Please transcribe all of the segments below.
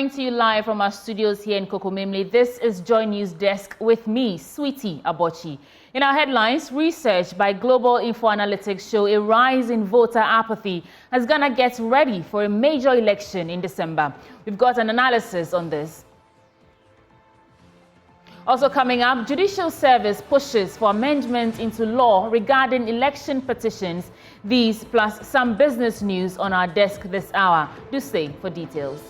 Coming to you live from our studios here in Kokomimli, this is Joy News Desk with me, Sweetie Abochi. In our headlines, research by Global Info Analytics show a rise in voter apathy as Ghana gets ready for a major election in December. We've got an analysis on this. Also coming up, Judicial Service pushes for amendments into law regarding election petitions. These plus some business news on our desk this hour. Do stay for details.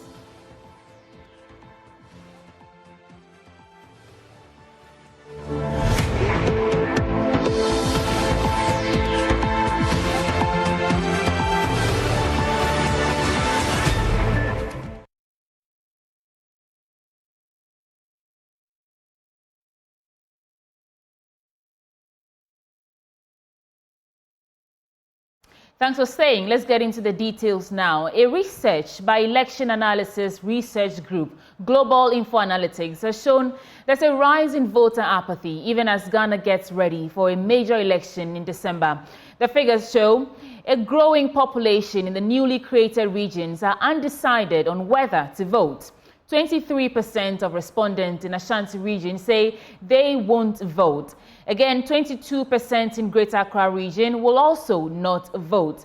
Thanks for staying. Let's get into the details now. A research by Election Analysis Research Group, Global Info Analytics, has shown there's a rise in voter apathy even as Ghana gets ready for a major election in December. The figures show a growing population in the newly created regions are undecided on whether to vote. 23% of respondents in Ashanti Region say they won't vote. Again, 22% in Greater Accra Region will also not vote.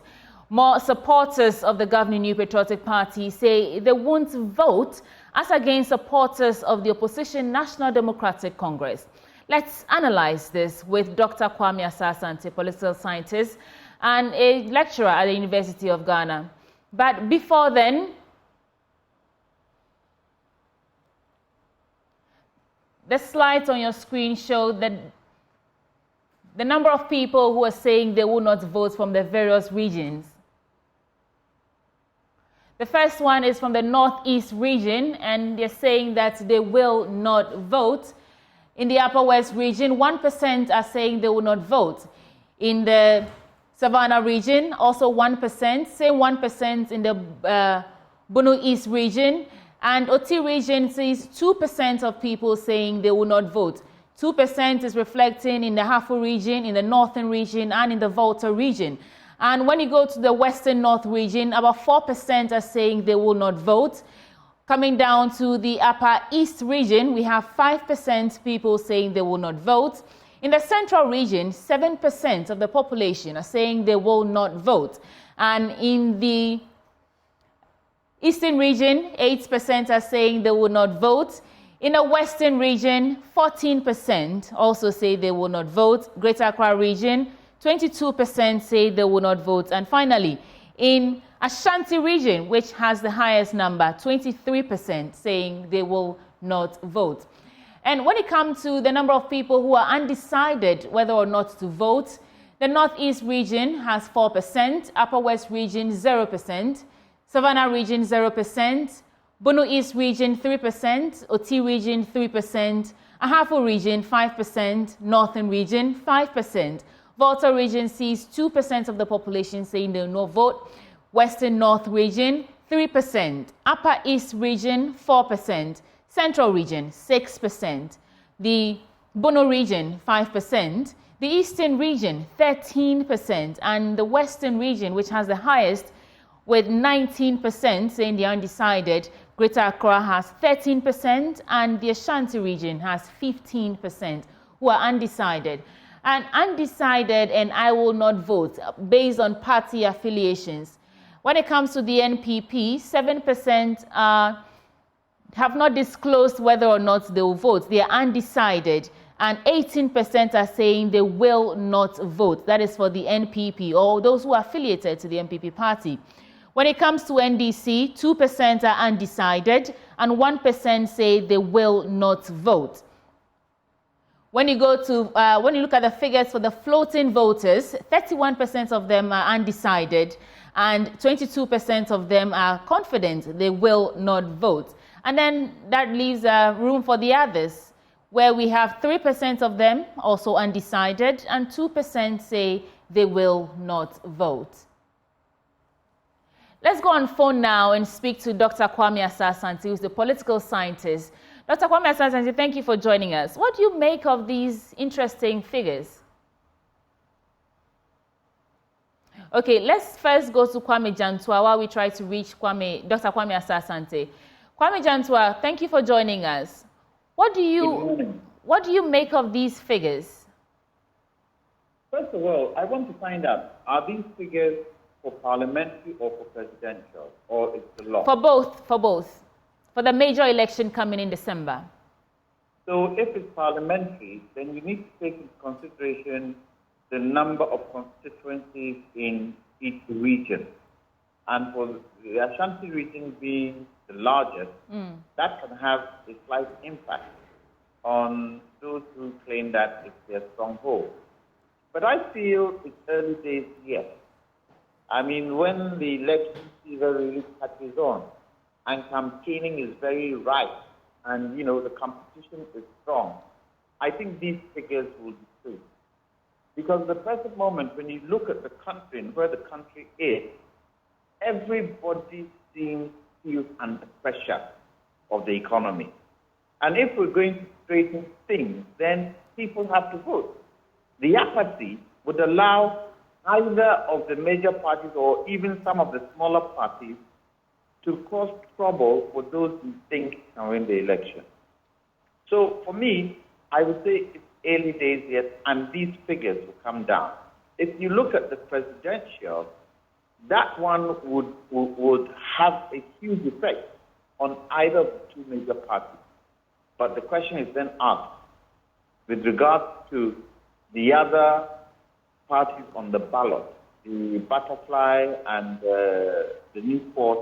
More supporters of the governing New Patriotic Party say they won't vote as against supporters of the opposition National Democratic Congress. Let's analyze this with Dr. Kwame Asante, political scientist and a lecturer at the University of Ghana. But before then, the slides on your screen show that the number of people who are saying they will not vote from the various regions. The first one is from the Northeast region, and they're saying that they will not vote. In the Upper West region, 1% are saying they will not vote. In the Savannah region, also 1%, same 1% in the Bono East region. And Oti region sees 2% of people saying they will not vote. 2% is reflecting in the Hafu region, in the Northern region, and in the Volta region. And when you go to the Western North region, about 4% are saying they will not vote. Coming down to the Upper East region, we have 5% people saying they will not vote. In the Central region, 7% of the population are saying they will not vote. And in the Eastern region, 8% are saying they will not vote. In the Western region, 14% also say they will not vote. Greater Accra region, 22% say they will not vote. And finally, in Ashanti region, which has the highest number, 23% saying they will not vote. And when it comes to the number of people who are undecided whether or not to vote, the Northeast region has 4%, Upper West region 0%, Savannah region 0%, Bono East region 3%, Oti region 3%, Ahafo region 5%, Northern region 5%. Volta region sees 2% of the population saying they will not vote. Western North region 3%, Upper East region 4%, Central region 6%, the Bono region 5%, the Eastern region 13%, and the Western region, which has the highest, with 19% saying they're undecided. Greater Accra has 13%, and the Ashanti region has 15% who are undecided. And undecided and I will not vote based on party affiliations. When it comes to the NPP, 7% have not disclosed whether or not they will vote. They are undecided. And 18% are saying they will not vote. That is for the NPP, or those who are affiliated to the NPP party. When it comes to NDC, 2% are undecided and 1% say they will not vote. When you go to, when you look at the figures for the floating voters, 31% of them are undecided and 22% of them are confident they will not vote. And then that leaves room for the others, where we have 3% of them also undecided and 2% say they will not vote. Let's go on phone now and speak to Dr. Kwame Asante, who's the political scientist. Dr. Kwame Asante, thank you for joining us. What do you make of these interesting figures? Okay, let's first go to Kwame Jantua while we try to reach Dr. Kwame Asante. Kwame Jantwa, thank you for joining us. What do you make of these figures? First of all, I want to find out, are these figures for parliamentary or for presidential, or is the law? For both. For the major election coming in December. So if it's parliamentary, then you need to take into consideration the number of constituencies in each region. And for the Ashanti region being the largest, that can have a slight impact on those who claim that it's their stronghold. But I feel it's early days yet. I mean, when the election fever really catches on and campaigning is very ripe and, the competition is strong, I think these figures will decrease. Because at the present moment, when you look at the country and where the country is, everybody feels under pressure of the economy. And if we're going to straighten things, then people have to vote. The apathy would allow either of the major parties or even some of the smaller parties to cause trouble for those who think can win the election. So for me, I would say it's early days yet, and these figures will come down. If you look at the presidential, that one would have a huge effect on either of the two major parties. But the question is then asked, with regard to the other parties on the ballot, the Butterfly and the Newport,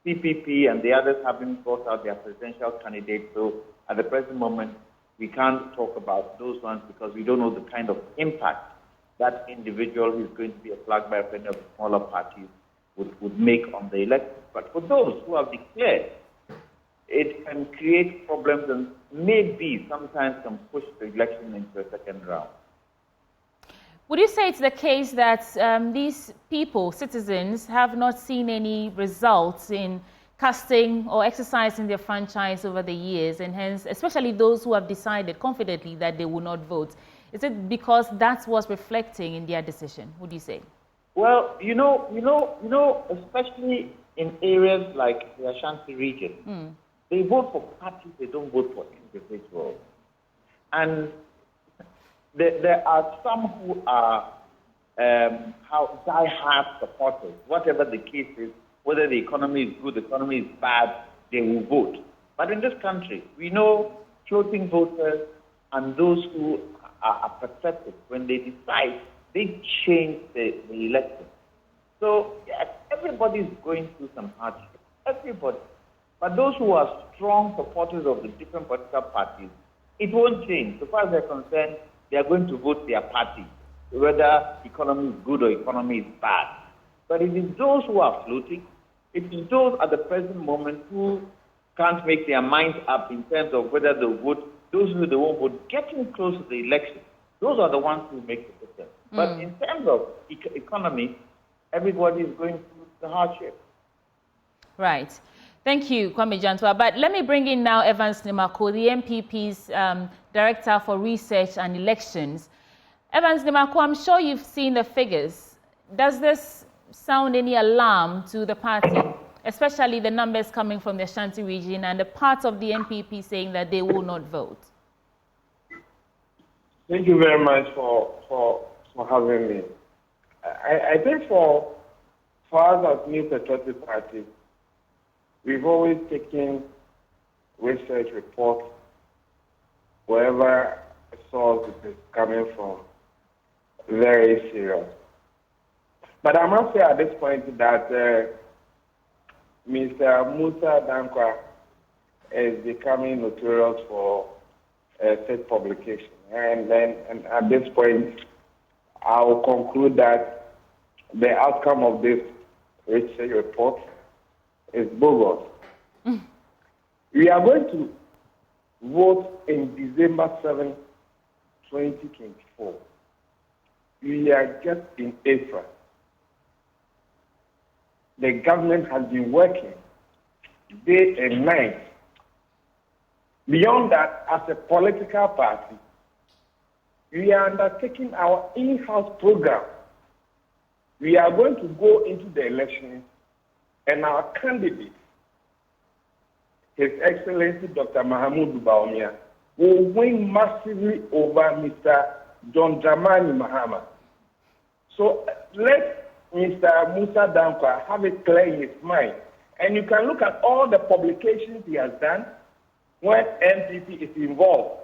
CPP and the others haven't brought out their presidential candidates. So at the present moment, we can't talk about those ones because we don't know the kind of impact that individual who is going to be a flag bearer for any of the smaller parties would make on the election. But for those who have declared, it can create problems and maybe sometimes can push the election into a second round. Would you say it's the case that these people, citizens, have not seen any results in casting or exercising their franchise over the years, and hence, especially those who have decided confidently that they will not vote? Is it because that's what's reflecting in their decision, would you say? Well, especially in areas like the Ashanti region, they vote for parties, they don't vote for individuals. And there are some who are die-hard supporters. Whatever the case is, whether the economy is good, the economy is bad, they will vote. But in this country, we know floating voters and those who are apathetic, when they decide, they change the election. So, yes, everybody is going through some hardship. Everybody. But those who are strong supporters of the different political parties, it won't change. So far as they're concerned, they are going to vote their party, whether economy is good or economy is bad. But it is those who are floating, it is those at the present moment who can't make their minds up in terms of whether they'll vote, those who they won't vote, getting close to the election. Those are the ones who make the difference. But in terms of economy, everybody is going through the hardship. Right. Thank you, Kwame Jantwa. But let me bring in now Evans Nimako, the MPP's Director for Research and Elections. Evans Nimako, I'm sure you've seen the figures. Does this sound any alarm to the party, especially the numbers coming from the Ashanti region and the part of the MPP saying that they will not vote? Thank you very much for having me. I think for us as New Patriotic Party, we've always taken research reports, wherever a source is coming from, very serious. But I must say at this point that Mr. Musa Dankwa is becoming notorious for fake publication. And at this point, I will conclude that the outcome of this research report is bogus. We are going to vote in December 7, 2024. We are just in April. The government has been working day and night. Beyond that, as a political party, we are undertaking our in-house program. We are going to go into the elections, and our candidates His Excellency Dr. Mahamudu Bawumia will win massively over Mr. John Dramani Mahama. So let Mr. Musa Dankwa have it clear in his mind. And you can look at all the publications he has done when MPP is involved.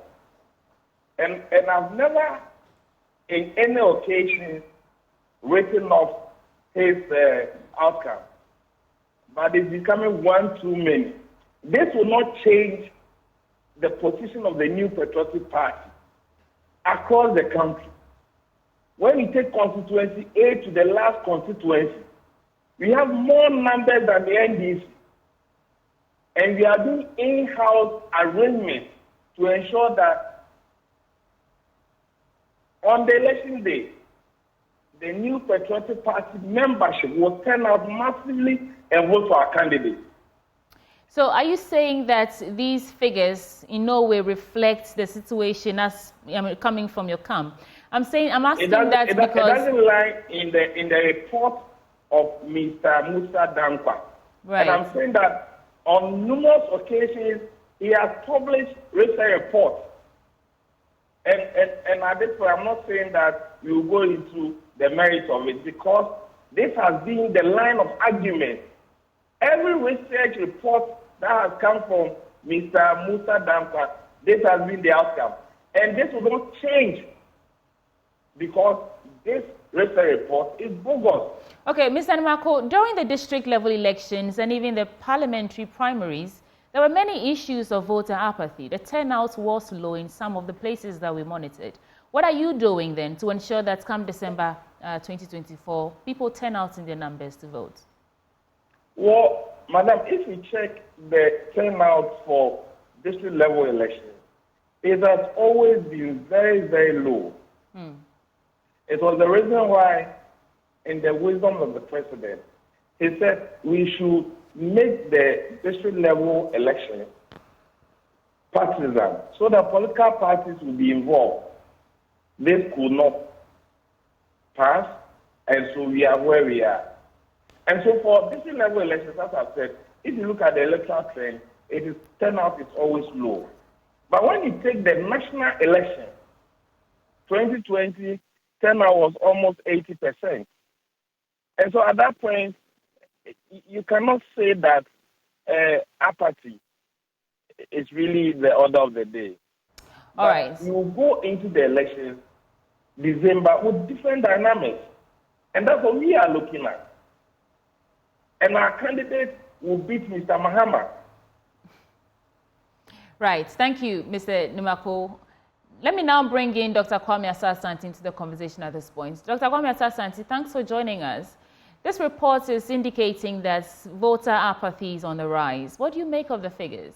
And I've never, in any occasion, written off his outcome. But it's becoming one too many. This will not change the position of the New Patriotic Party across the country. When you take constituency A to the last constituency, we have more numbers than the NDC. And we are doing in-house arrangements to ensure that on the election day, the New Patriotic Party membership will turn out massively and vote for our candidate. So are you saying that these figures in no way reflect the situation as coming from your camp? I'm asking that because... It doesn't lie in the report of Mr. Musa Dankwa. Right. And I'm saying that on numerous occasions, he has published recent reports. And at this point, I'm not saying that we will go into the merits of it, because this has been the line of argument. Every research report that has come from Mr. Musa Dankwa, this has been the outcome. And this will not change, because this research report is bogus. Okay, Mr. Nimako, during the district level elections and even the parliamentary primaries, there were many issues of voter apathy. The turnout was low in some of the places that we monitored. What are you doing then to ensure that come December 2024, people turn out in their numbers to vote? Well, Madam, if you check the turnout for district level elections, it has always been very, very low. It was the reason why, in the wisdom of the president, he said we should make the district level election partisan so that political parties will be involved. This could not pass, and so we are where we are. And so for district level elections, as I've said, if you look at the electoral trend, turnout is always low. But when you take the national election, 2020, turnout was almost 80%. And so at that point, you cannot say that apathy is really the order of the day. All right. You go into the elections December with different dynamics. And that's what we are looking at. And our candidate will beat Mr. Mahama. Right. Thank you, Mr. Nimako. Let me now bring in Dr. Kwame Asah-Asante into the conversation at this point. Dr. Kwame Asah-Asante, thanks for joining us. This report is indicating that voter apathy is on the rise. What do you make of the figures?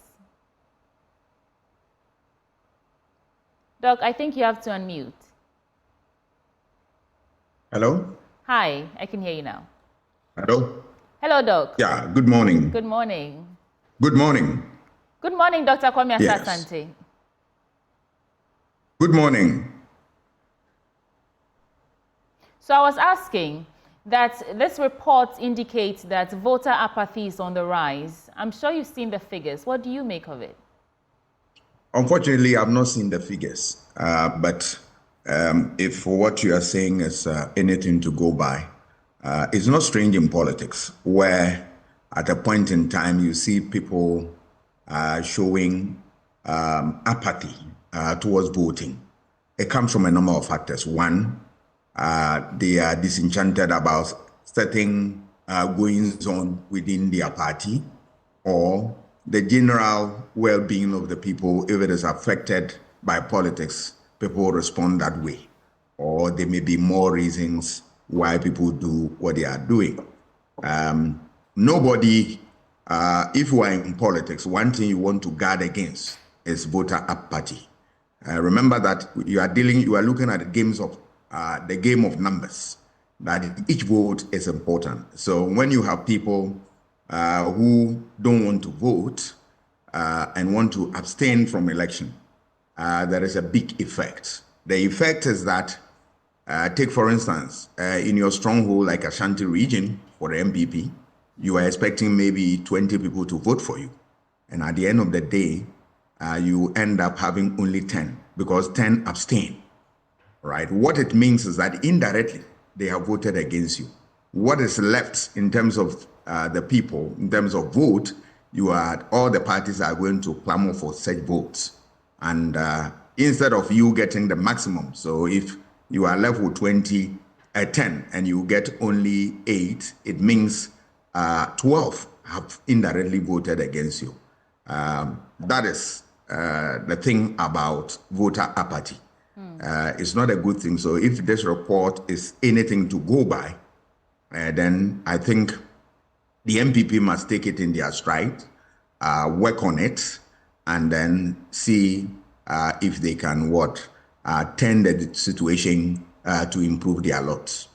Doc, I think you have to unmute. Hello? Hi, I can hear you now. Hello? Hello, Doc. Yeah, good morning. Good morning. Good morning. Good morning, Dr. Kwame Yes. Asah-Asante. Good morning. So I was asking that this report indicates that voter apathy is on the rise. I'm sure you've seen the figures. What do you make of it? Unfortunately, I've not seen the figures, but if what you are saying is anything to go by, it's not strange in politics where at a point in time you see people showing apathy towards voting. It comes from a number of factors. One, they are disenchanted about certain goings on within their party, or the general well-being of the people. If it is affected by politics, people respond that way. Or there may be more reasons why people do what they are doing. Nobody, if you are in politics, one thing you want to guard against is voter apathy. Remember that you are looking at the game of numbers, that each vote is important. So when you have people who don't want to vote and want to abstain from election, there is a big effect. The effect is that, take for instance, in your stronghold like Ashanti Region for the MPP, you are expecting maybe 20 people to vote for you. And at the end of the day, you end up having only 10 because 10 abstain, right? What it means is that indirectly, they have voted against you. What is left in terms of the people, in terms of vote, all the parties are going to clamor for such votes. And instead of you getting the maximum, so if you are left with 10 and you get only 8, it means 12 have indirectly voted against you. That is the thing about voter apathy. It's not a good thing. So if this report is anything to go by, then I think the MPP must take it in their stride, work on it, and then see if they can turn the situation to improve their lot.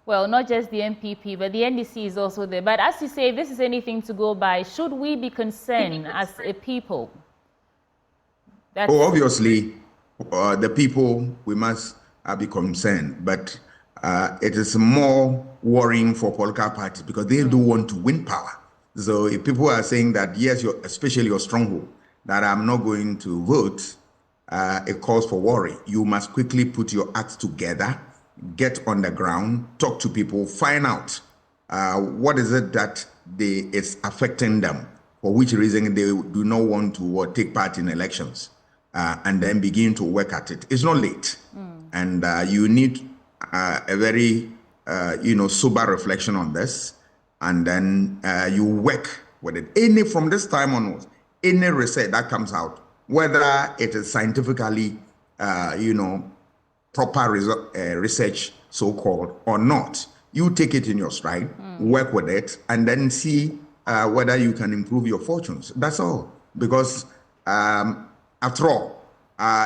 Well, not just the MPP, but the NDC is also there. But as you say, this is anything to go by. Should we be concerned as a people? Obviously, the people, we must be concerned. But it is more worrying for political parties because they don't want to win power. So if people are saying that, yes, especially your stronghold, that I'm not going to vote, it calls for worry. You must quickly put your acts together, get on the ground, talk to people, find out what is it that is affecting them, for which reason they do not want to take part in elections, and then begin to work at it. It's not late, and you need a very sober reflection on this, and then you work with it. From this time onwards, any research that comes out, whether it is scientifically, proper research, so-called, or not, you take it in your stride, work with it, and then see whether you can improve your fortunes. That's all. Because after all,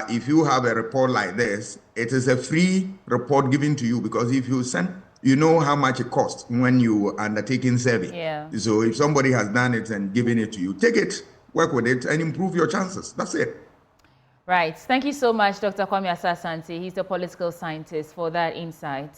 if you have a report like this, it is a free report given to you, because if you send, you know how much it costs when you undertaking survey. Yeah. So if somebody has done it and given it to you, take it, work with it, and improve your chances. That's it. Right. Thank you so much, Dr. Kwame Asah-Asante. He's a political scientist, for that insight.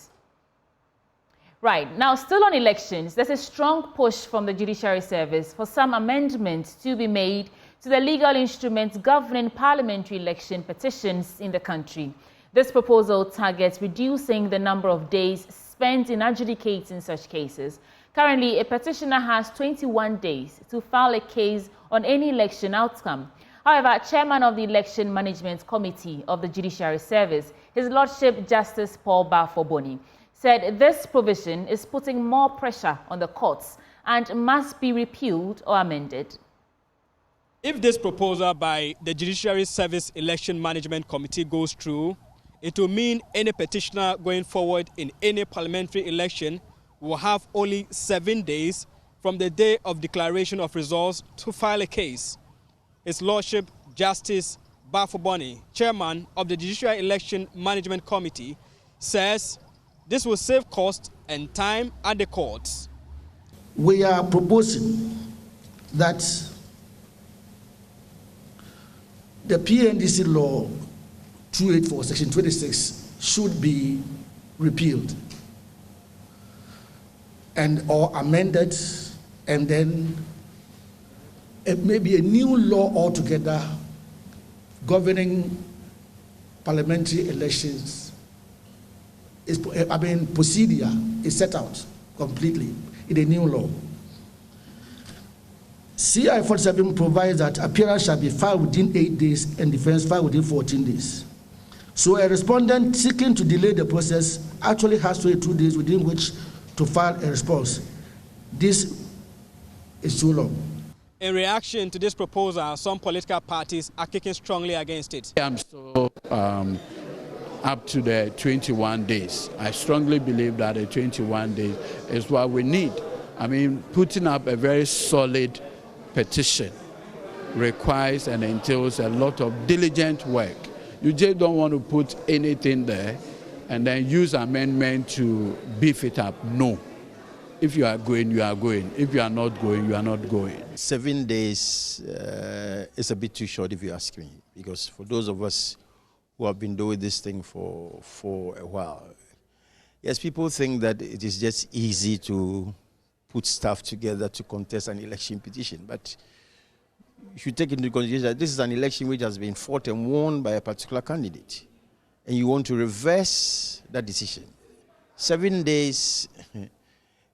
Right. Now, still on elections, there's a strong push from the Judiciary Service for some amendments to be made to the legal instruments governing parliamentary election petitions in the country. This proposal targets reducing the number of days spent in adjudicating such cases. Currently, a petitioner has 21 days to file a case on any election outcome. However, Chairman of the Election Management Committee of the Judiciary Service, His Lordship Justice Paul Bafo-Boni, said this provision is putting more pressure on the courts and must be repealed or amended. If this proposal by the Judiciary Service Election Management Committee goes through, it will mean any petitioner going forward in any parliamentary election will have only 7 days from the day of declaration of results to file a case. His Lordship Justice Bafo-Boni, Chairman of the Judicial Election Management Committee, says this will save cost and time at the courts. We are proposing that the PNDC law 284, section 26, should be repealed or amended, and then maybe a new law altogether governing parliamentary elections. Procedure is set out completely in a new law. CI 47 provides that appearance shall be filed within 8 days and defense filed within 14 days. So a respondent seeking to delay the process actually has 22 days within which to file a response. This is too long. In reaction to this proposal, some political parties are kicking strongly against it. I'm so up to the 21 days. I strongly believe that the 21 days is what we need. I mean, putting up a very solid petition requires and entails a lot of diligent work. You just don't want to put anything there and then use amendment to beef it up. No. If you are going, you are going. If you are not going, you are not going. 7 days is a bit too short, if you ask me, because for those of us who have been doing this thing for a while, yes, people think that it is just easy to put stuff together to contest an election petition, but you should take into consideration that this is an election which has been fought and won by a particular candidate, and you want to reverse that decision. 7 days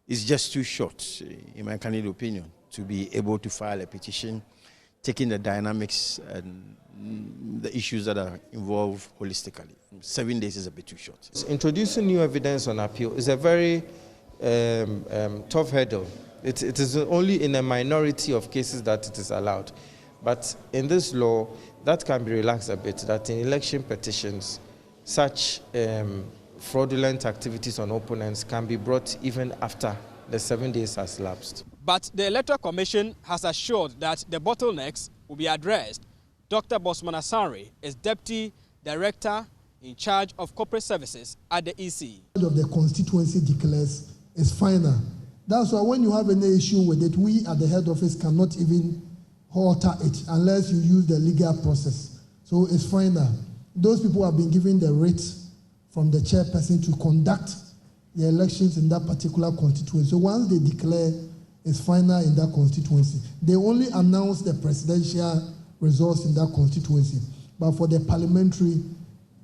is just too short, in my candid opinion, to be able to file a petition, taking the dynamics and the issues that are involved holistically. 7 days is a bit too short. Introducing new evidence on appeal is a very tough hurdle. It is only in a minority of cases that it is allowed. But in this law, that can be relaxed a bit, that in election petitions, such fraudulent activities on opponents can be brought even after the 7 days has lapsed. But the Electoral Commission has assured that the bottlenecks will be addressed. Dr. Bosman Asare is Deputy Director in charge of corporate services at the EC. Of the constituency declares is final. That's why when you have any issue with it, we at the head office cannot even alter it unless you use the legal process. So it's final. Those people have been given the right from the chairperson to conduct the elections in that particular constituency. So once they declare it's final in that constituency, they only announce the presidential results in that constituency. But for the parliamentary,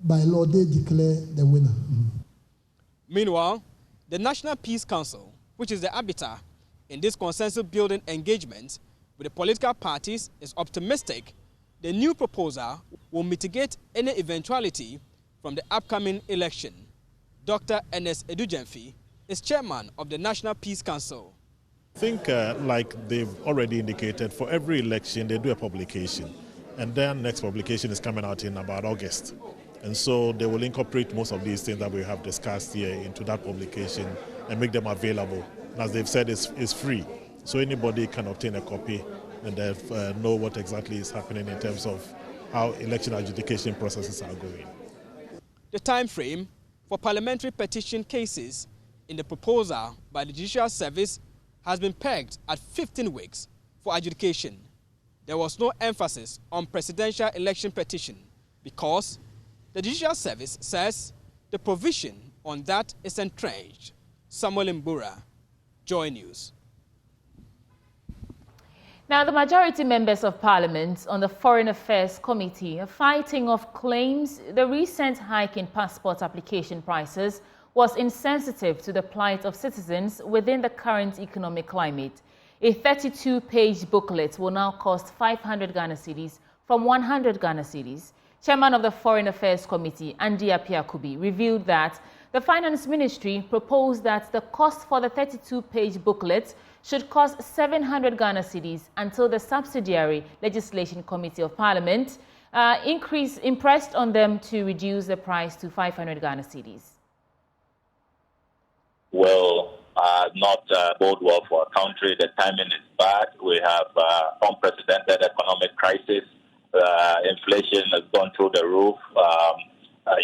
by law, they declare the winner. Meanwhile, the National Peace Council, which is the arbiter in this consensus-building engagement with the political parties, is optimistic the new proposal will mitigate any eventuality from the upcoming election. Dr. Ernest Edujemfi is chairman of the National Peace Council. I think, like they've already indicated, for every election they do a publication, and their next publication is coming out in about August. And so they will incorporate most of these things that we have discussed here into that publication and make them available. And as they've said, it's free, so anybody can obtain a copy and know what exactly is happening in terms of how election adjudication processes are going. The time frame for parliamentary petition cases in the proposal by the Judicial Service has been pegged at 15 weeks for adjudication. There was no emphasis on presidential election petition because the Judicial Service says the provision on that is entrenched. Samuel Mbura, Joy News. Now, the majority members of Parliament on the Foreign Affairs Committee are fighting off claims the recent hike in passport application prices was insensitive to the plight of citizens within the current economic climate. A 32-page booklet will now cost 500 Ghana cedis from 100 Ghana cedis. Chairman of the Foreign Affairs Committee, Andy Apiakubi, revealed that the Finance Ministry proposed that the cost for the 32-page booklet should cost 700 Ghana cedis until the Subsidiary Legislation Committee of Parliament impressed on them to reduce the price to 500 Ghana cedis. Will not bode well for our country. The timing is bad. We have unprecedented economic crisis. Inflation has gone through the roof.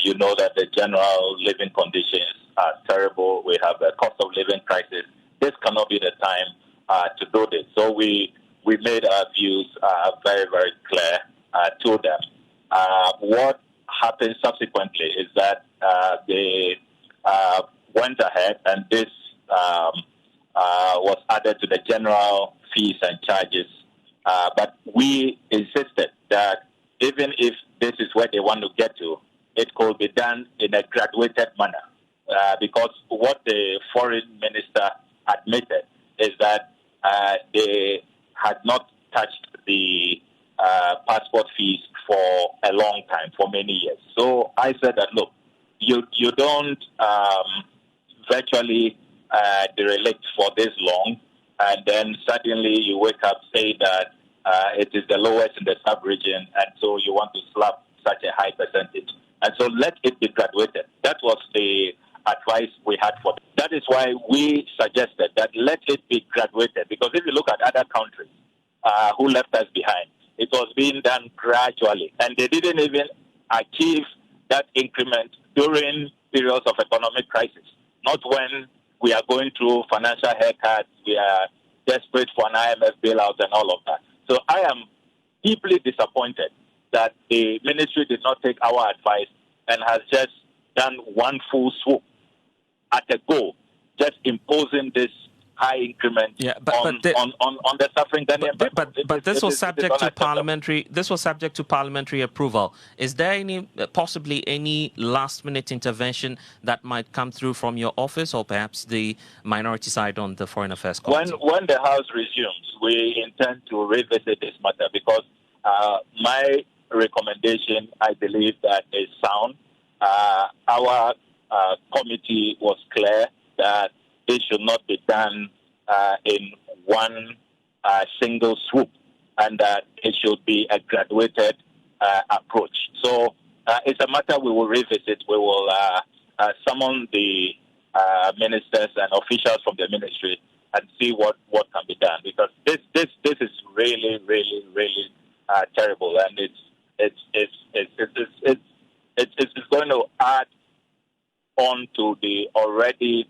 You know that the general living conditions are terrible. We have a cost of living crisis. This cannot be the time to do this. So we made our views very, very clear to them. What happened subsequently is that they went ahead and this was added to the general fees and charges. But we insisted that even if this is where they want to get to, it could be done in a graduated manner. Because what the foreign minister admitted is that they had not touched the passport fees for a long time, for many years. So I said that, look, you don't virtually derelict for this long, and then suddenly you wake up saying that it is the lowest in the sub-region, and so you want to slap such a high percentage. And so let it be graduated. That was the advice we had for them. That is why we suggested that let it be graduated, because if you look at other countries who left us behind, it was being done gradually, and they didn't even achieve that increment during periods of economic crisis, not when we are going through financial haircuts, we are desperate for an IMF bailout and all of that. So I am deeply disappointed that the ministry did not take our advice and has just done one full swoop at a go, just imposing this high increment on the suffering Ghanaian people. But this was subject to parliamentary. This was subject to parliamentary approval. Is there any possibly any last-minute intervention that might come through from your office, or perhaps the minority side on the Foreign Affairs Committee? When the House resumes, we intend to revisit this matter because my recommendation, I believe, that is sound. Our committee was clear that this should not be done in one single swoop, and that it should be a graduated approach. So it's a matter we will revisit. We will summon the ministers and officials from the ministry and see what can be done, because this is really terrible, and it's going to add on to the already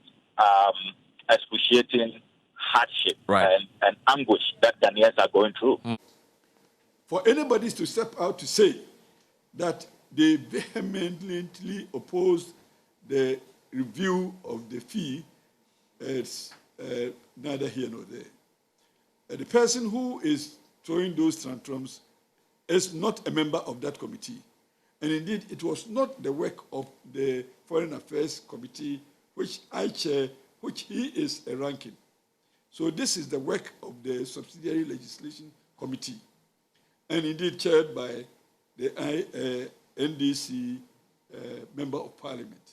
excruciating hardship and anguish that Ghanaians are going through. For anybody to step out to say that they vehemently oppose the review of the fee, it's neither here nor there. The person who is throwing those tantrums is not a member of that committee. And indeed, it was not the work of the Foreign Affairs Committee, which I chair, which he is a ranking. So this is the work of the Subsidiary Legislation Committee, and indeed chaired by the NDC Member of Parliament.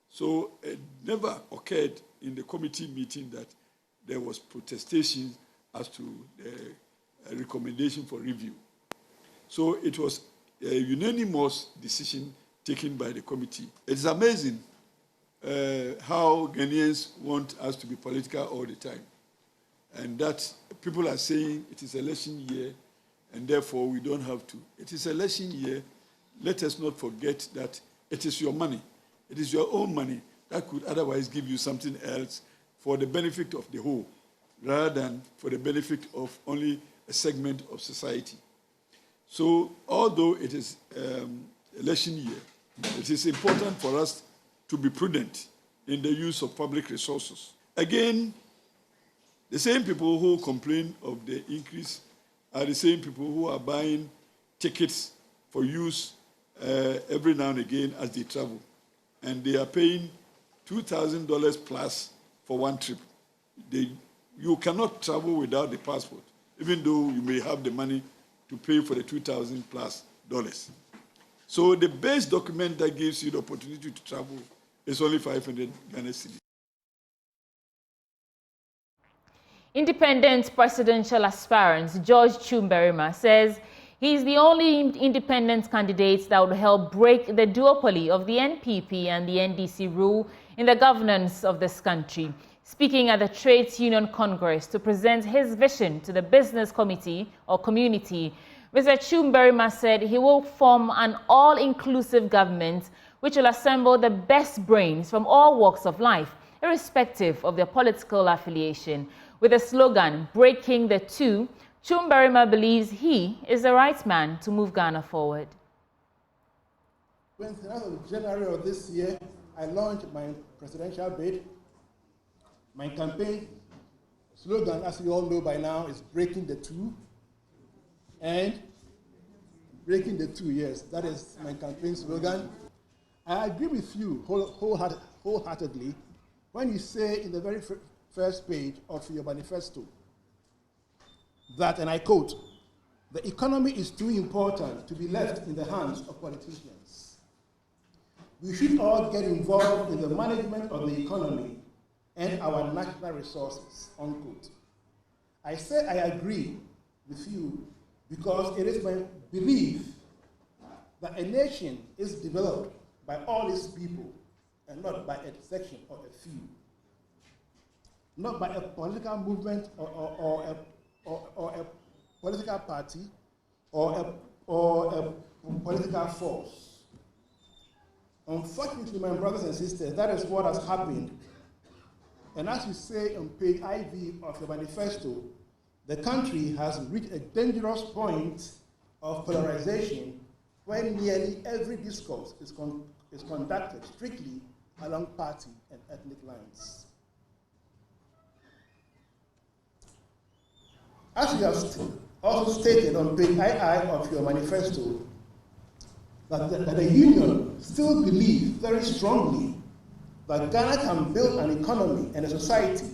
So it never occurred in the committee meeting that there was protestation as to the recommendation for review. So it was a unanimous decision taken by the committee. It's amazing how Ghanaians want us to be political all the time, and that people are saying it is election year and therefore we don't have to. It is election year. Let us not forget that it is your money. It is your own money that could otherwise give you something else for the benefit of the whole, rather than for the benefit of only a segment of society. So although it is election year, it is important for us to be prudent in the use of public resources. Again, the same people who complain of the increase are the same people who are buying tickets for use every now and again as they travel. And they are paying $2,000 plus for one trip. You cannot travel without the passport, even though you may have the money to pay for the $2,000 plus. So the base document that gives you the opportunity to travel is only 500 Ghana cedis. Independent presidential aspirant George Chumberima says he's the only independent candidate that would help break the duopoly of the NPP and the NDC rule in the governance of this country. Speaking at the Trades Union Congress to present his vision to the business committee or community, Mr. Chumberima said he will form an all-inclusive government which will assemble the best brains from all walks of life, irrespective of their political affiliation. With the slogan, "Breaking the Two," Chumberima believes he is the right man to move Ghana forward. 29th of January of this year, I launched my presidential bid. My campaign slogan, as you all know by now, is "Breaking the Two." And breaking the two, yes, that is my campaign slogan. I agree with you wholeheartedly when you say in the very first page of your manifesto that, and I quote, "The economy is too important to be left in the hands of politicians. We should all get involved in the management of the economy and our national resources," unquote. I say I agree with you because it is my belief that a nation is developed by all its people and not by a section or a few. Not by a political movement or a political party or a political force. Unfortunately, my brothers and sisters, that is what has happened. And as you say on page IV of the manifesto, the country has reached a dangerous point of polarization where nearly every discourse is conducted strictly along party and ethnic lines. As you have also stated on page II of your manifesto, that the Union still believes very strongly that Ghana can build an economy and a society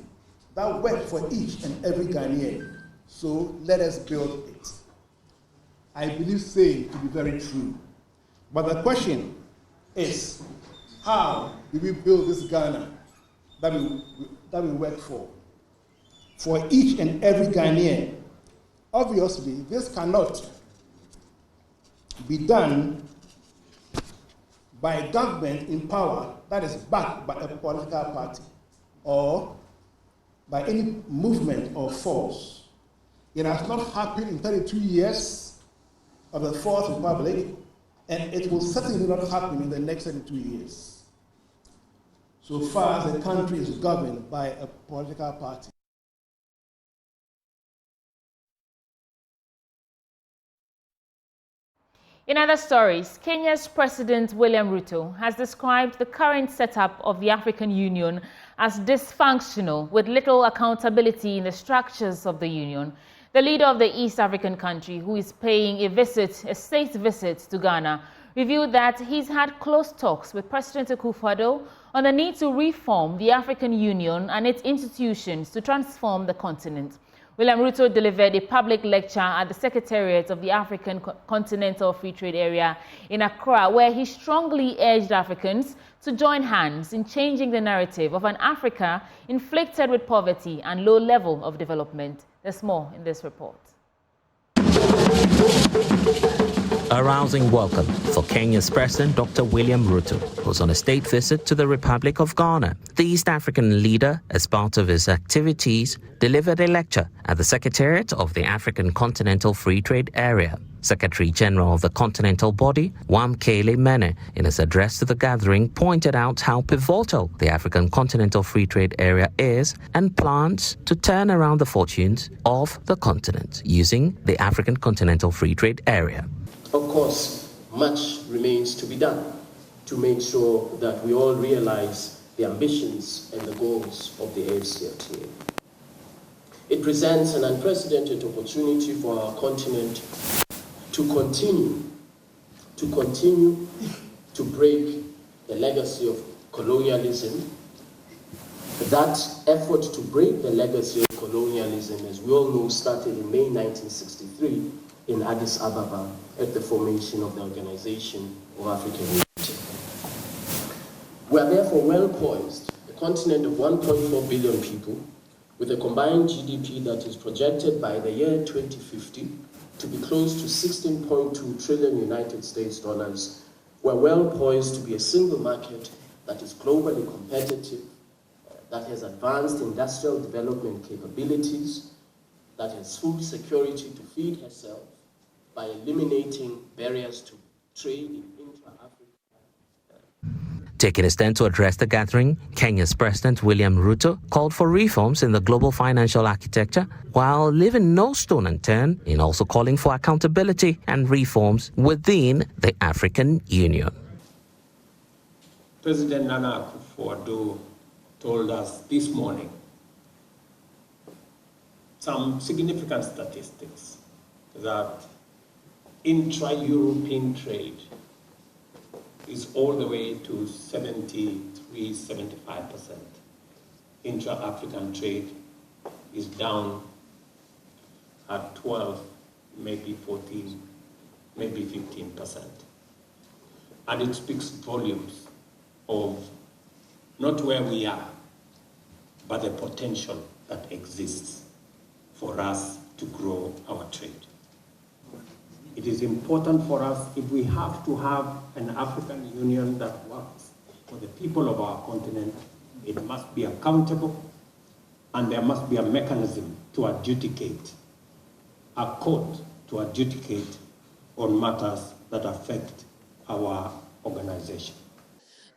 that works for each and every Ghanaian. So let us build it. I believe same to be very true. But the question is, how do we build this Ghana that we work for each and every Ghanaian? Obviously, this cannot be done by a government in power that is backed by a political party or by any movement or force. It has not happened in 32 years of the Fourth Republic, and it will certainly not happen in the next 32 years, so far as the country is governed by a political party. In other stories, Kenya's President William Ruto has described the current setup of the African Union as dysfunctional, with little accountability in the structures of the Union. The leader of the East African country, who is paying a state visit to Ghana, revealed that he's had close talks with President Akufo-Addo on the need to reform the African Union and its institutions to transform the continent. William Ruto delivered a public lecture at the Secretariat of the African Continental Free Trade Area in Accra, where he strongly urged Africans to join hands in changing the narrative of an Africa inflicted with poverty and low level of development. There's more in this report. A rousing welcome for Kenya's President Dr. William Ruto, who's on a state visit to the Republic of Ghana. The East African leader, as part of his activities, delivered a lecture at the Secretariat of the African Continental Free Trade Area. Secretary General of the continental body, Wamkele Mene, in his address to the gathering, pointed out how pivotal the African Continental Free Trade Area is and plans to turn around the fortunes of the continent using the African Continental Free Trade Area. Of course, much remains to be done to make sure that we all realize the ambitions and the goals of the AFCFTA. It presents an unprecedented opportunity for our continent to continue to break the legacy of colonialism. That effort to break the legacy of colonialism, as we all know, started in May 1963 in Addis Ababa at the formation of the Organization of African Unity. We are therefore well poised, a continent of 1.4 billion people, with a combined GDP that is projected by the year 2050 to be close to 16.2 trillion United States dollars. We're well poised to be a single market that is globally competitive, that has advanced industrial development capabilities, that has food security to feed herself by eliminating barriers to trade in intra-Africa. Taking a stand to address the gathering, Kenya's President William Ruto called for reforms in the global financial architecture, while leaving no stone unturned in also calling for accountability and reforms within the African Union. President Nana Akufo-Addo told us this morning some significant statistics that intra-European trade is all the way to 73-75%. Intra-African trade is down at 12, maybe 14, maybe 15%. And it speaks volumes of not where we are, but the potential that exists for us to grow our trade. It is important for us, if we have to have an African Union that works for the people of our continent, it must be accountable, and there must be a mechanism to adjudicate, a court to adjudicate on matters that affect our organization.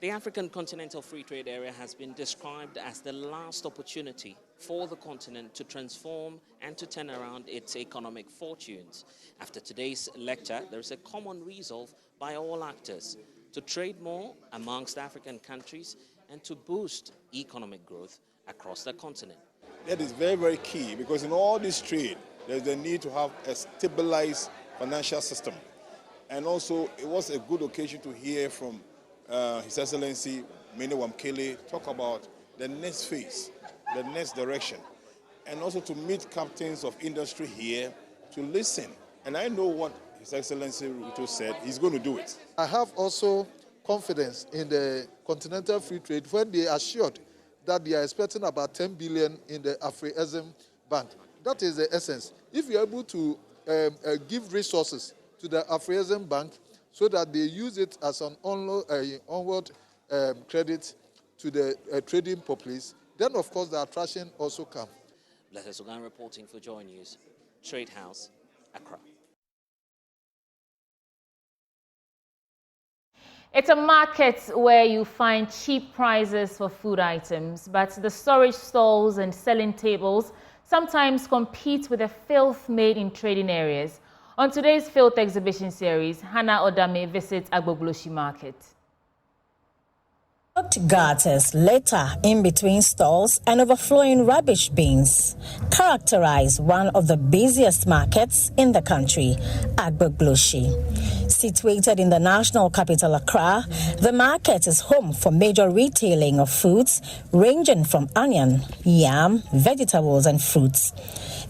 The African Continental Free Trade Area has been described as the last opportunity for the continent to transform and to turn around its economic fortunes. After today's lecture, there is a common resolve by all actors to trade more amongst African countries and to boost economic growth across the continent. That is very, very key, because in all this trade, there's a need to have a stabilized financial system. And also, it was a good occasion to hear from His Excellency Mene Wamkele talk about the next phase, the next direction, and also to meet captains of industry here to listen. And I know what His Excellency Ruto said, he's going to do it. I have also confidence in the Continental Free Trade when they assured that they are expecting about 10 billion in the Afri-Exim Bank. That is the essence. If you're able to give resources to the Afri-Exim Bank so that they use it as an onward credit to the trading populace, then of course the attraction also comes. Blessed Sugan reporting for Joy News, Trade House, Accra. It's a market where you find cheap prices for food items, but the storage stalls and selling tables sometimes compete with the filth made in trading areas. On today's Filth exhibition series, Hannah Odame visits Agbogloshi Market. Gutters litter in between stalls and overflowing rubbish bins characterize one of the busiest markets in the country, Agbogloshi. Situated in the national capital Accra, the market is home for major retailing of foods ranging from onion, yam, vegetables and fruits.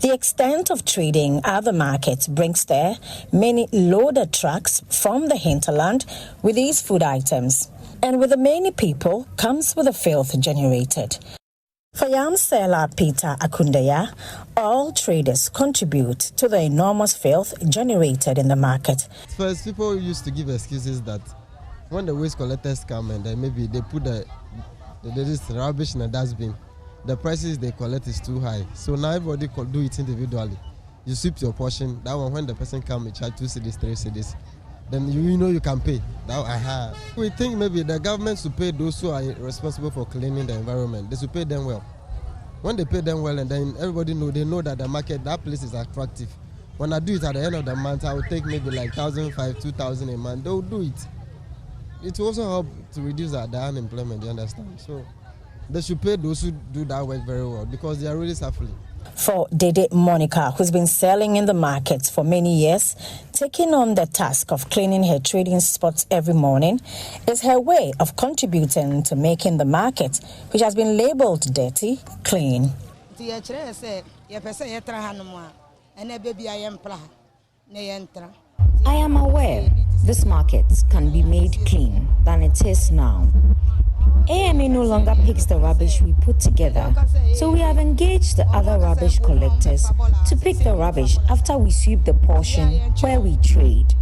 The extent of trading at the market brings there many loaded trucks from the hinterland with these food items. And with the many people comes with the filth generated. For yam seller Peter Akundaya, all traders contribute to the enormous filth generated in the market. First, people used to give excuses that when the waste collectors come and then maybe they put the rubbish in a dustbin, the prices they collect is too high. So now everybody could do it individually. You sweep your portion. That one, when the person comes, you charge 2 cedis, 3 cedis. Then you know you can pay. That we think maybe the government should pay those who are responsible for cleaning the environment. They should pay them well. When they pay them well, and then everybody know that the market, that place is attractive. When I do it at the end of the month, I will take maybe like 1,500, 2,000 a month. They will do it. It will also help to reduce the unemployment. You understand? So they should pay those who do that work very well because they are really suffering. For Dede Monica, who's been selling in the market for many years, taking on the task of cleaning her trading spots every morning is her way of contributing to making the market, which has been labeled dirty, clean. I am aware this market can be made clean than it is now. AMA no longer picks the rubbish we put together, so we have engaged the other rubbish collectors to pick the rubbish after we sweep the portion where we trade.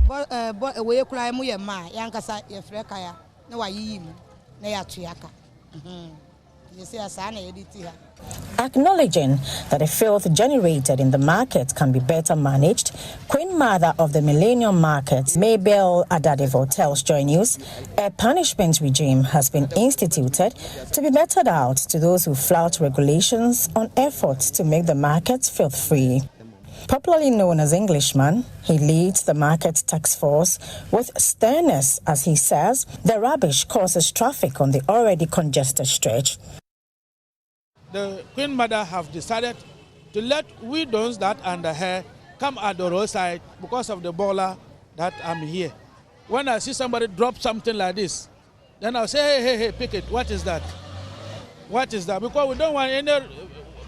Acknowledging that the filth generated in the market can be better managed, Queen Mother of the Millennium Market, Mabel Adadevo, tells Joy News, a punishment regime has been instituted to be meted out to those who flout regulations on efforts to make the markets filth-free. Popularly known as Englishman, he leads the market task force with sternness as he says the rubbish causes traffic on the already congested stretch. The Queen Mother have decided to let we those that under her come at the roadside because of the baller that I'm here. When I see somebody drop something like this, then I'll say, hey, pick it. What is that? What is that? Because we don't want any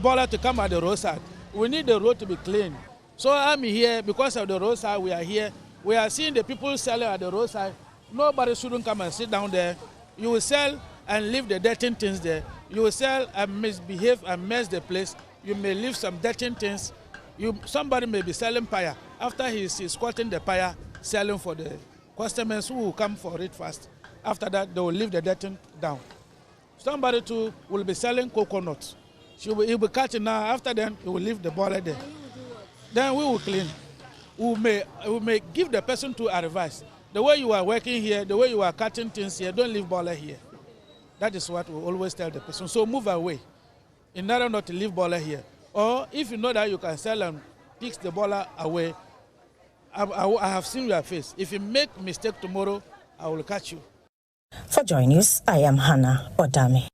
baller to come at the roadside. We need the road to be clean. So I'm here because of the roadside. We are here. We are seeing the people selling at the roadside. Nobody shouldn't come and sit down there. You will sell and leave the dirty things there. You will sell and misbehave and mess the place. You may leave some dirty things. Somebody may be selling paya. After he's squatting the paya, selling for the customers who will come for it first. After that, they will leave the dirty down. Somebody too will be selling coconuts. He will be catching now. After then, he will leave the border there. Then we will clean. We may give the person to advice. The way you are working here, the way you are cutting things here, don't leave baller here. That is what we always tell the person. So move away in order not to leave baller here. Or if you know that you can sell and pick the baller away, I have seen your face. If you make a mistake tomorrow, I will catch you. For Joy News, I am Hannah Odame.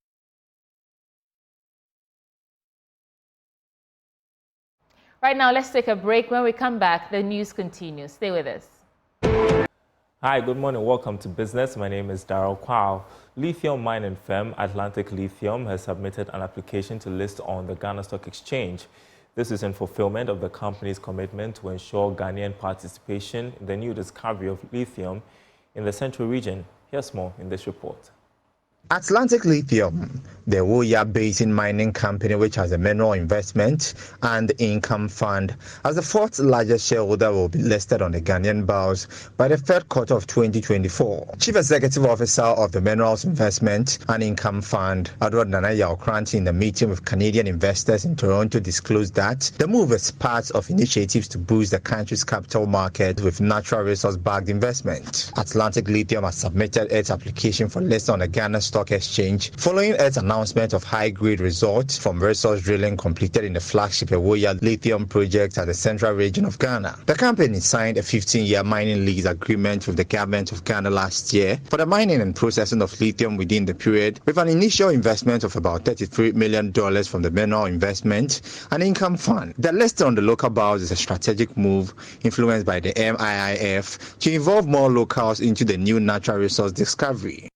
Right now, let's take a break. When we come back, the news continues. Stay with us. Hi, good morning. Welcome to Business. My name is Darryl Kwao. Lithium mining firm Atlantic Lithium has submitted an application to list on the Ghana Stock Exchange. This is in fulfillment of the company's commitment to ensure Ghanaian participation in the new discovery of lithium in the Central Region. Here's more in this report. Atlantic Lithium, the Woya Basin mining company which has a mineral investment and income fund, as the fourth largest shareholder, will be listed on the Ghanaian bourse by the third quarter of 2024. Chief Executive Officer of the Minerals Investment and Income Fund, Edward Nana Yao-Kranti, in the meeting with Canadian investors in Toronto, disclosed that the move is part of initiatives to boost the country's capital market with natural resource-backed investment. Atlantic Lithium has submitted its application for listing on the Ghana Stock Exchange following its announcement of high-grade results from resource drilling completed in the flagship Woya Lithium project at the Central Region of Ghana. The company signed a 15-year mining lease agreement with the government of Ghana last year for the mining and processing of lithium within the period, with an initial investment of about $33 million from the Mineral Investment and Income Fund. The listing on the local bourse is a strategic move influenced by the MIIF to involve more locals into the new natural resource discovery.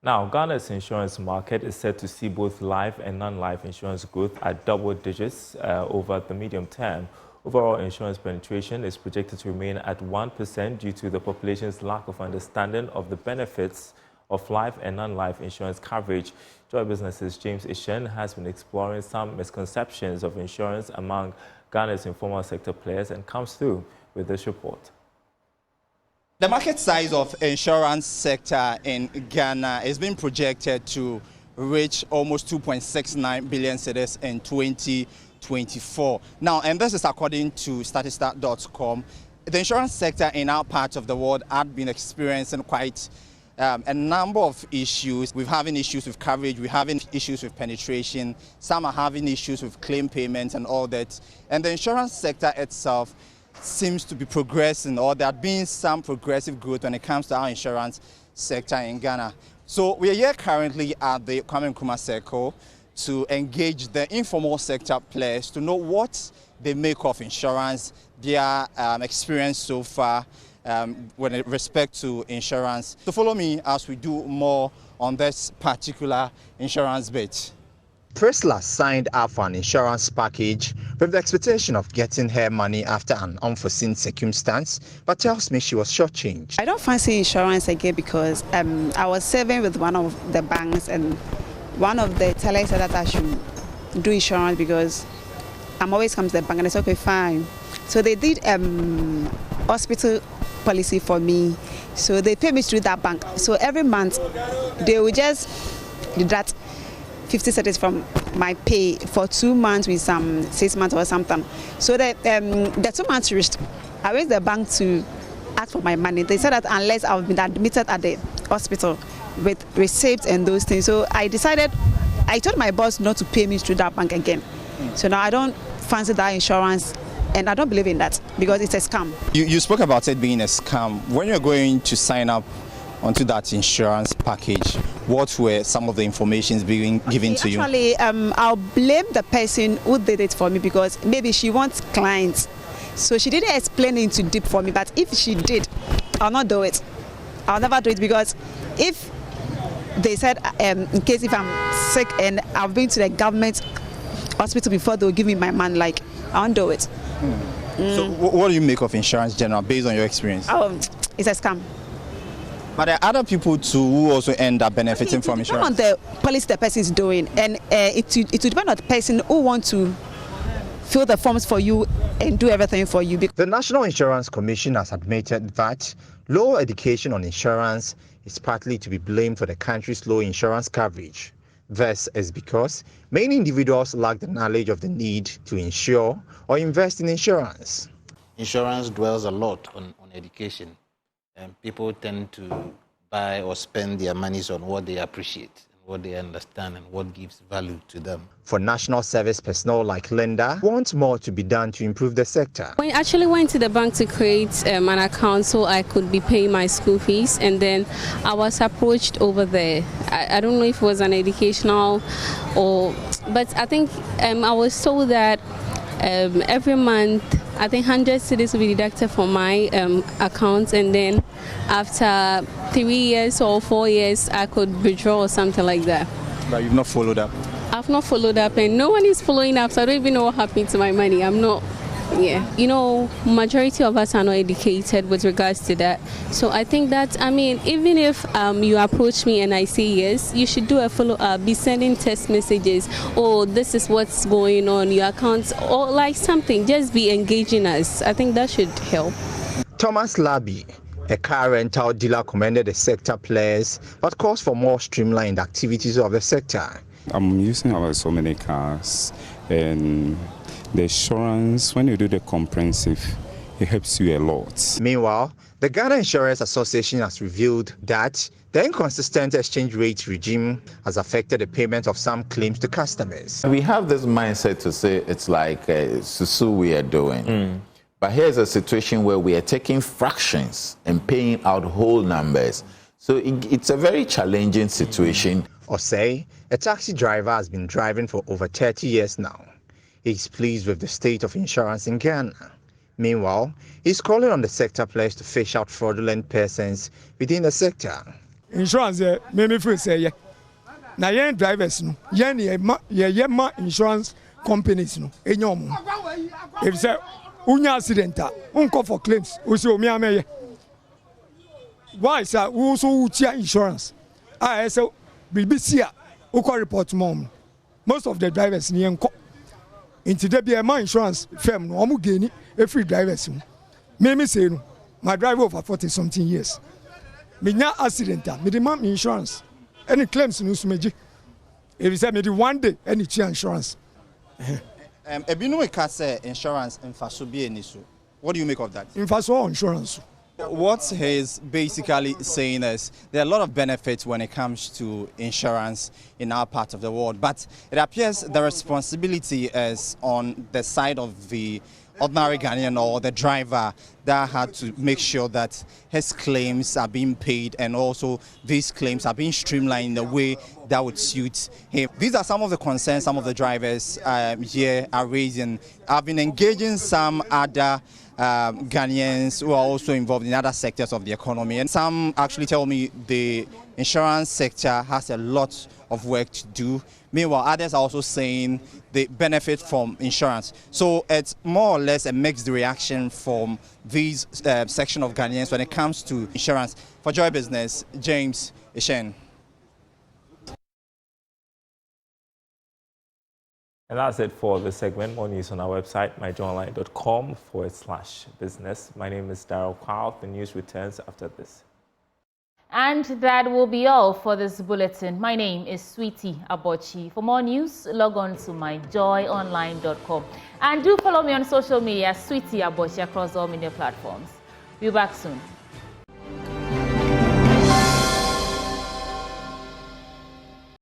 Now, Ghana's insurance market is set to see both life and non-life insurance growth at double digits over the medium term. Overall insurance penetration is projected to remain at 1% due to the population's lack of understanding of the benefits of life and non-life insurance coverage. Joy Business's James Ishen has been exploring some misconceptions of insurance among Ghana's informal sector players and comes through with this report. The market size of insurance sector in Ghana is being projected to reach almost 2.69 billion cedis in 2024. Now, and this is according to Statista.com. The insurance sector in our part of the world had been experiencing quite a number of issues. We're having issues with coverage, we're having issues with penetration, some are having issues with claim payments and all that. And the insurance sector itself seems to be progressing, or there have been some progressive growth when it comes to our insurance sector in Ghana. So we are here currently at the Kwame Nkrumah Circle to engage the informal sector players to know what they make of insurance, their experience so far with respect to insurance. So follow me as we do more on this particular insurance bit. Priscilla signed up for an insurance package with the expectation of getting her money after an unforeseen circumstance, but tells me she was shortchanged. I don't fancy insurance again because I was saving with one of the banks, and one of the tellers said that I should do insurance because I'm always come to the bank, and it's okay, fine. So they did hospital policy for me, so they pay me through that bank. So every month they will just deduct 50 cedis from my pay for 2 months with some 6 months or something. So the 2 months reached, I went to the bank to ask for my money. They said that unless I've been admitted at the hospital with receipts and those things. So I told my boss not to pay me through that bank again. So now I don't fancy that insurance, and I don't believe in that because it's a scam. You spoke about it being a scam. When you're going to sign up onto that insurance package, what were some of the information being given to you? Actually, I'll blame the person who did it for me because maybe she wants clients. So she didn't explain it too deep for me, but if she did, I'll not do it. I'll never do it because if they said in case if I'm sick and I've been to the government hospital before, they'll give me my money, like, I won't do it. So what do you make of insurance general based on your experience? Oh, it's a scam. But there are other people too who also end up benefiting from insurance. It depends on the policy the person is doing, and it will depend on the person who wants to fill the forms for you and do everything for you. The National Insurance Commission has admitted that low education on insurance is partly to be blamed for the country's low insurance coverage. This is because many individuals lack the knowledge of the need to insure or invest in insurance. Insurance dwells a lot on education. And people tend to buy or spend their monies on what they appreciate, what they understand and what gives value to them. For national service personnel like Linda, want more to be done to improve the sector. I actually went to the bank to create an account so I could be paying my school fees, and then I was approached over there. I don't know if it was an educational but I think I was told that every month I think 100 cedis will be deducted from my account, and then after 3 years or 4 years I could withdraw or something like that. But you've not followed up? I've not followed up, and no one is following up, so I don't even know what happened to my money. I'm not, you know, majority of us are not educated with regards to that. So I think that, I mean, even if you approach me and I say yes, you should do a follow-up, be sending text messages, oh, this is what's going on, your account, or like something, just be engaging us. I think that should help. Thomas Labi, a car rental dealer, commended the sector players, but calls for more streamlined activities of the sector. I'm using so many cars, and the insurance, when you do the comprehensive, it helps you a lot. Meanwhile, the Ghana Insurance Association has revealed that the inconsistent exchange rate regime has affected the payment of some claims to customers. We have this mindset to say it's like susu we are doing. But here's a situation where we are taking fractions and paying out whole numbers. So it's a very challenging situation. Osei, a taxi driver, has been driving for over 30 years now. He's pleased with the state of insurance in Ghana. Meanwhile, he's calling on the sector players to fish out fraudulent persons within the sector. Insurance, me free say na yen drivers no, yen ye insurance companies no, enyom. If say unya accident, unko for claims, usi omi ameye. Why sir, also utia insurance? I say BBC uko report mom. Most of the drivers ni enko. Into the BMI insurance firm no omu geni every drivers. Me say no, my driver over 40-something years. Me nya accident, me demand insurance. Any claims no sumeji. If you say me the one day any chia insurance. Ebinu eka say insurance infaso bi enisu. What do you make of that? Infaso insurance. What he's basically saying is there are a lot of benefits when it comes to insurance in our part of the world, but it appears the responsibility is on the side of the ordinary Ghanaian or the driver that had to make sure that his claims are being paid, and also these claims are being streamlined in a way that would suit him. These are some of the concerns some of the drivers here are raising. I've been engaging some other Ghanaians who are also involved in other sectors of the economy, and some actually tell me the insurance sector has a lot of work to do. Meanwhile, others are also saying they benefit from insurance. So it's more or less a mixed reaction from these section of Ghanaians when it comes to insurance. For Joy Business, James Ishen. And that's it for this segment. More news on our website, myjoyonline.com/business. My name is Daryl Kwao. The news returns after this. And that will be all for this bulletin. My name is Sweetie Abochi. For more news, log on to myjoyonline.com. And do follow me on social media, Sweetie Abochi, across all media platforms. We'll be back soon.